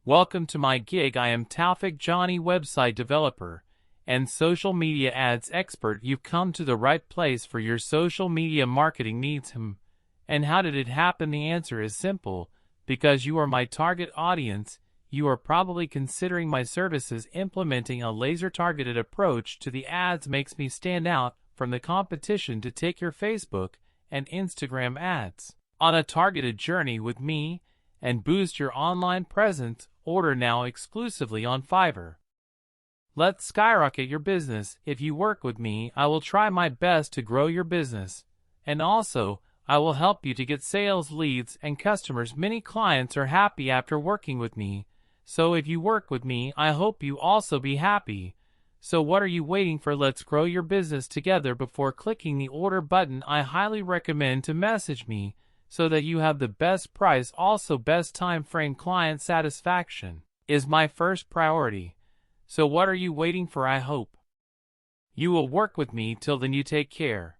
Welcome to my gig. I am Taufik Johnny, website developer and social media ads expert. You've come to the right place for your social media marketing needs. And how did it happen? The answer is simple. Because you are my target audience, you are probably considering my services. Implementing a laser-targeted approach to the ads makes me stand out from the competition. To take your Facebook and Instagram ads on a targeted journey with me and boost your online presence, order now exclusively on Fiverr. Let's skyrocket your business. If you work with me, I will try my best to grow your business. And also, I will help you to get sales leads and customers. Many clients are happy after working with me. So if you work with me, I hope you also be happy. So what are you waiting for? Let's grow your business together. Before clicking the order button, I highly recommend to message me so that you have the best price, also best time frame. Client satisfaction is my first priority. So what are you waiting for? I hope you will work with me. Till then, you take care.